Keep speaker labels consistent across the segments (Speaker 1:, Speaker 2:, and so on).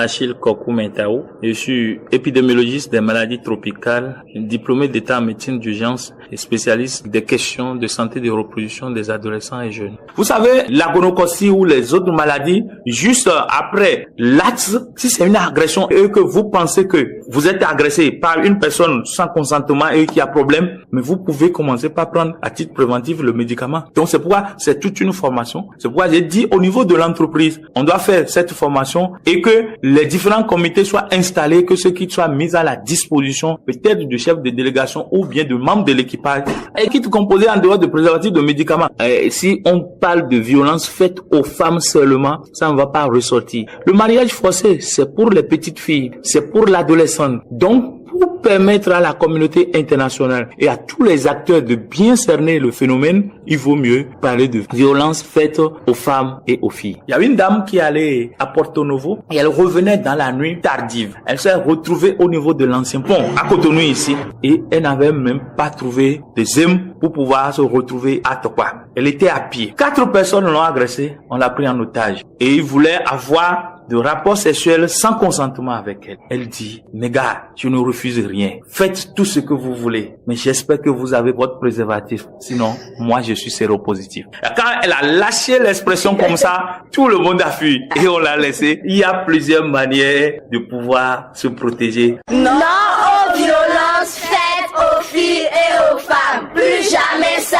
Speaker 1: Achille Kokou-Mentao. Je suis épidémiologiste des maladies tropicales, diplômé d'état en médecine d'urgence et spécialiste des questions de santé de reproduction des adolescents et jeunes. Vous savez, la gonococcie ou les autres maladies, juste après l'acte, si c'est une agression et que vous pensez que vous êtes agressé par une personne sans consentement et qui a problème, mais vous pouvez commencer par prendre à titre préventif le médicament. Donc c'est pourquoi c'est toute une formation. C'est pourquoi j'ai dit au niveau de l'entreprise, on doit faire cette formation et que les différents comités soient installés, que ceux qui soient mis à la disposition peut-être du chef de délégation ou bien de membres de l'équipage, équipe composée en dehors de préservatifs de médicaments. Si on parle de violence faite aux femmes seulement, ça ne va pas ressortir. Le mariage forcé, c'est pour les petites filles, c'est pour l'adolescente. Donc, pour permettre à la communauté internationale et à tous les acteurs de bien cerner le phénomène, il vaut mieux parler de violence faite aux femmes et aux filles. Il y a une dame qui allait à Porto Novo et elle revenait dans la nuit tardive. Elle s'est retrouvée au niveau de l'ancien pont, à Cotonou ici, et elle n'avait même pas trouvé de zème pour pouvoir se retrouver à Tokwa. Elle était à pied. 4 personnes l'ont agressée, on l'a pris en otage. Et ils voulaient avoir de rapports sexuels sans consentement avec elle. Elle dit, mes gars, je ne refuse rien. Faites tout ce que vous voulez. Mais j'espère que vous avez votre préservatif. Sinon, moi, je suis séropositif. Quand elle a lâché l'expression comme ça, tout le monde a fui. Et on l'a laissé. Il y a plusieurs manières de pouvoir se protéger.
Speaker 2: Non aux violences faites aux filles et aux femmes. Plus jamais ça.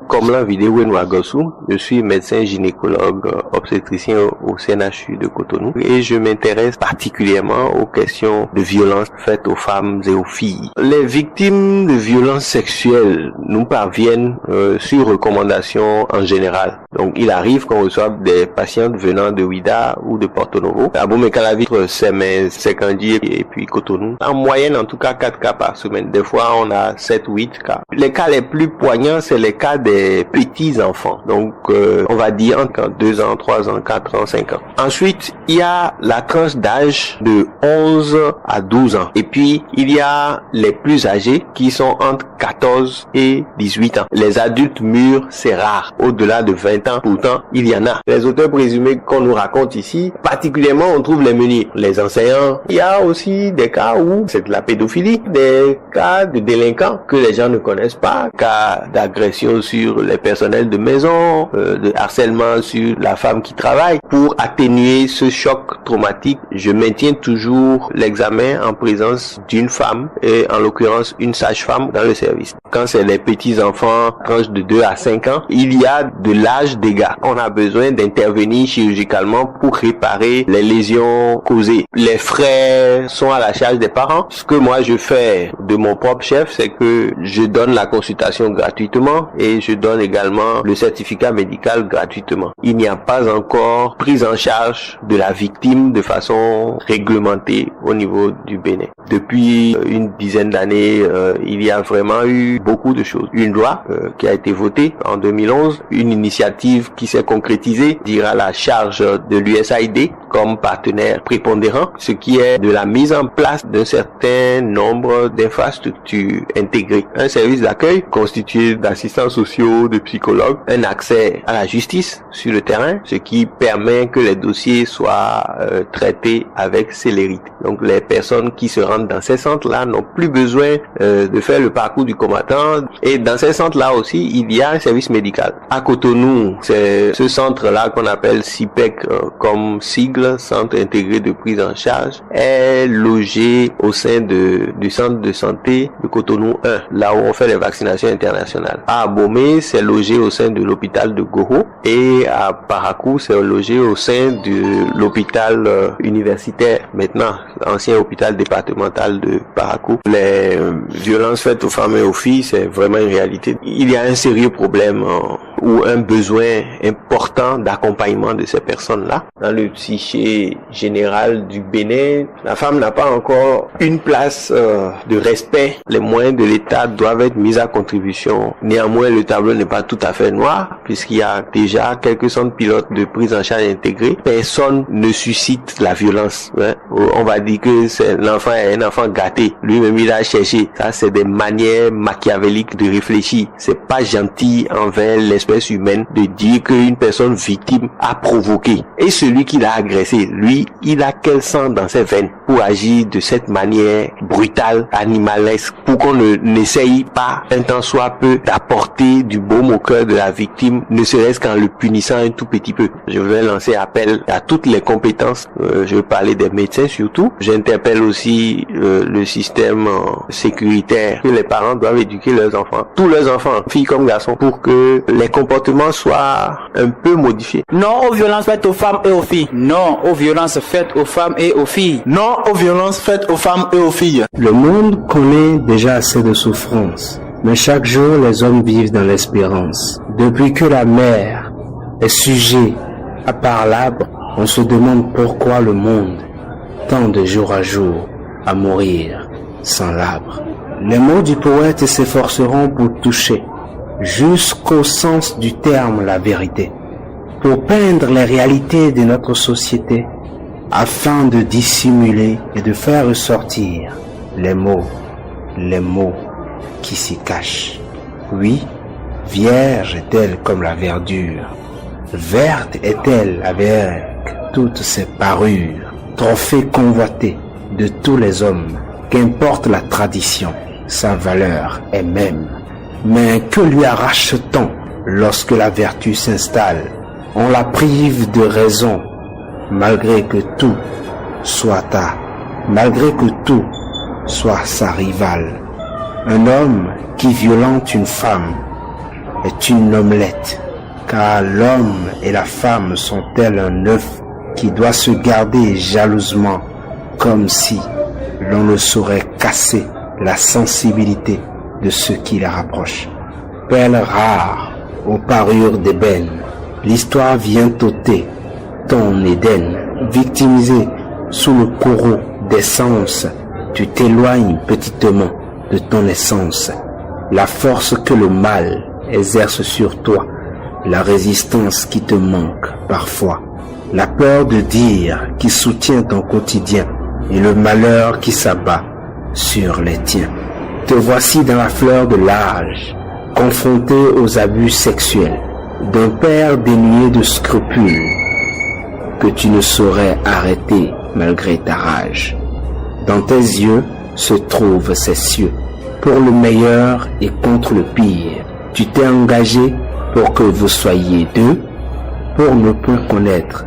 Speaker 3: Comme l'a vidéo Ouagassou, je suis médecin gynécologue obstétricien au CNHU de Cotonou et je m'intéresse particulièrement aux questions de violences faites aux femmes et aux filles. Les victimes de violences sexuelles nous parviennent sur recommandation en général. Donc il arrive qu'on reçoive des patientes venant de Ouida ou de Porto Novo. À Abomey-Calavitre, Sékandji et puis Cotonou. En moyenne, en tout cas, 4 cas par semaine. Des fois, on a 7 ou 8 cas. Les cas les plus poignants, c'est les cas des petits enfants. Donc, on va dire entre 2 ans, 3 ans, 4 ans, 5 ans. Ensuite, il y a la tranche d'âge de 11 à 12 ans. Et puis, il y a les plus âgés qui sont entre 14 et 18 ans. Les adultes mûrs, c'est rare. Au-delà de 20 ans, pourtant, il y en a. Les auteurs présumés qu'on nous raconte ici, particulièrement, on trouve les menhirs, les enseignants. Il y a aussi des cas où c'est de la pédophilie, des cas de délinquants que les gens ne connaissent pas, cas d'agression sur les personnels de maison, de harcèlement sur la femme qui travaille. Pour atténuer ce choc traumatique, je maintiens toujours l'examen en présence d'une femme et en l'occurrence une sage-femme dans le service. Quand c'est les petits enfants, tranche de 2 à 5 ans, il y a de l'âge dégâts. On a besoin d'intervenir chirurgicalement pour réparer les lésions causées. Les frais sont à la charge des parents. Ce que moi je fais de mon propre chef, c'est que je donne la consultation gratuitement et je donne également le certificat médical gratuitement. Il n'y a pas encore prise en charge de la victime de façon réglementée au niveau du Bénin. Depuis une dizaine d'années, il y a vraiment eu beaucoup de choses. Une loi qui a été votée en 2011, une initiative qui s'est concrétisée, dira la charge de l'USAID comme partenaire prépondérant, ce qui est de la mise en place d'un certain nombre d'infrastructures intégrées. Un service d'accueil constitué d'assistants sociaux, de psychologues, un accès à la justice sur le terrain, ce qui permet que les dossiers soient traités avec célérité. Donc les personnes qui se rendent dans ces centres-là n'ont plus besoin de faire le parcours du combattant. Et dans ces centres-là aussi, il y a un service médical. À Cotonou, c'est ce centre-là qu'on appelle CIPEC comme sigle, Centre intégré de prise en charge, est logé au sein du centre de santé de Cotonou 1, là où on fait les vaccinations internationales. À Abomey, c'est logé au sein de l'hôpital de Goro et à Parakou, c'est logé au sein de l'hôpital universitaire, maintenant ancien hôpital départemental de Parakou. Les violences faites aux femmes et aux filles, c'est vraiment une réalité. Il y a un sérieux problème ou un besoin important d'accompagnement de ces personnes-là. Dans le psyché général du Bénin, la femme n'a pas encore une place de respect. Les moyens de l'État doivent être mis à contribution. Néanmoins, le tableau n'est pas tout à fait noir, puisqu'il y a déjà quelques centres pilotes de prise en charge intégrée. Personne ne suscite la violence. On va dire que l'enfant est un enfant gâté. Lui-même, il a cherché. Ça, c'est des manières machiavéliques de réfléchir. C'est pas gentil envers l'espèce l'espèce humaine de dire qu'une personne victime a provoqué. Et celui qui l'a agressé, lui, il a quel sang dans ses veines pour agir de cette manière brutale, animalesque, pour qu'on n'essaye pas, un temps soit peu, d'apporter du baume au cœur de la victime, ne serait-ce qu'en le punissant un tout petit peu. Je vais lancer appel à toutes les compétences, je vais parler des médecins surtout. J'interpelle aussi le système sécuritaire, que les parents doivent éduquer leurs enfants, tous leurs enfants, filles comme garçons, pour que les comportements soient un peu modifiés.
Speaker 4: Non aux violences faites aux femmes et aux filles. Non aux violences faites aux femmes et aux filles.
Speaker 5: Non aux violences faites aux femmes et aux filles.
Speaker 6: Le monde connaît déjà assez de souffrances, mais chaque jour les hommes vivent dans l'espérance. Depuis que la mer est sujet à part l'arbre, on se demande pourquoi le monde tend de jour à jour à mourir sans l'arbre. Les mots du poète s'efforceront pour toucher jusqu'au sens du terme la vérité, pour peindre les réalités de notre société, afin de dissimuler et de faire ressortir les mots qui s'y cachent. Oui, vierge est-elle comme la verdure, verte est-elle avec toutes ses parures, trophée convoité de tous les hommes, qu'importe la tradition, sa valeur est même. Mais que lui arrache-t-on lorsque la vertu s'installe? On la prive de raison, malgré que tout soit sa rivale. Un homme qui violente une femme est une omelette, car l'homme et la femme sont tels un œuf qui doit se garder jalousement, comme si l'on ne saurait casser la sensibilité de ceux qui la rapprochent. Perle rare aux parures d'ébène, l'histoire vient ôter ton Éden. Victimisé sous le courroux des sens, tu t'éloignes petitement de ton essence. La force que le mal exerce sur toi, la résistance qui te manque parfois, la peur de dire qui soutient ton quotidien et le malheur qui s'abat sur les tiens. Te voici dans la fleur de l'âge, confronté aux abus sexuels d'un père dénué de scrupules que tu ne saurais arrêter malgré ta rage. Dans tes yeux se trouvent ces cieux, pour le meilleur et contre le pire. Tu t'es engagé pour que vous soyez deux, pour ne point connaître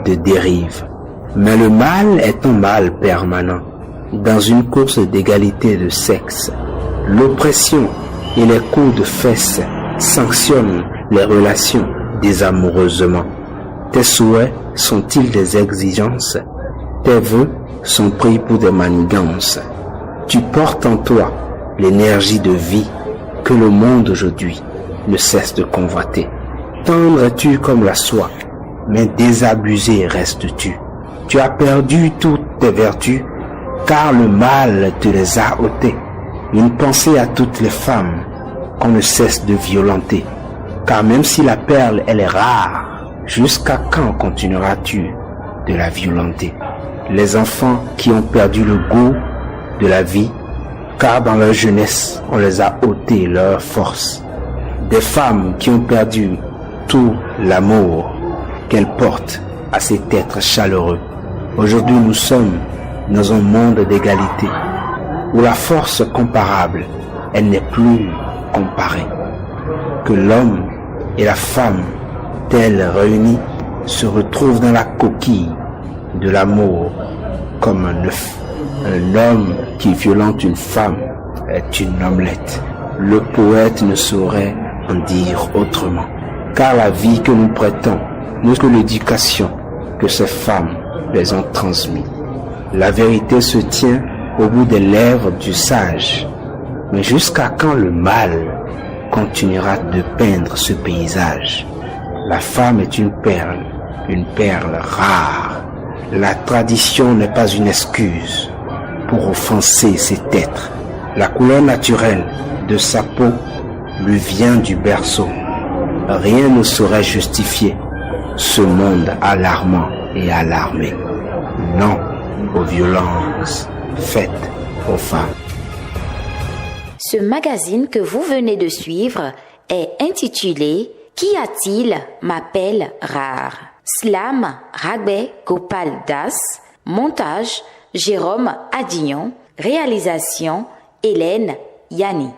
Speaker 6: de dérive. Mais le mal est un mal permanent. Dans une course d'égalité de sexe, l'oppression et les coups de fesses sanctionnent les relations désamoureusement. Tes souhaits sont-ils des exigences? Tes vœux sont pris pour des manigances. Tu portes en toi l'énergie de vie que le monde aujourd'hui ne cesse de convoiter. Tendre es-tu comme la soie, mais désabusé restes-tu. Tu as perdu toutes tes vertus, car le mal te les a ôtées. Une pensée à toutes les femmes qu'on ne cesse de violenter, car même si la perle elle est rare, jusqu'à quand continueras-tu de la violenter? Les enfants qui ont perdu le goût de la vie, car dans leur jeunesse on les a ôté leur force. Des femmes qui ont perdu tout l'amour qu'elles portent à cet être chaleureux. Aujourd'hui nous sommes dans un monde d'égalité, où la force comparable, elle n'est plus comparée. Que l'homme et la femme, tels réunis, se retrouvent dans la coquille de l'amour comme un œuf. Un homme qui violente une femme est une omelette. Le poète ne saurait en dire autrement, car la vie que nous prêtons n'est que l'éducation que ces femmes les ont transmise. La vérité se tient au bout des lèvres du sage. Mais jusqu'à quand le mal continuera de peindre ce paysage? La femme est une perle rare. La tradition n'est pas une excuse pour offenser cet être. La couleur naturelle de sa peau lui vient du berceau. Rien ne saurait justifier ce monde alarmant et alarmé. Non aux violences faites aux femmes.
Speaker 7: Ce magazine que vous venez de suivre est intitulé Qu'y a-t-il m'appelle rare. Slam Ragbe Gopal Das. Montage Jérôme Adignon. Réalisation Hélène Yanni.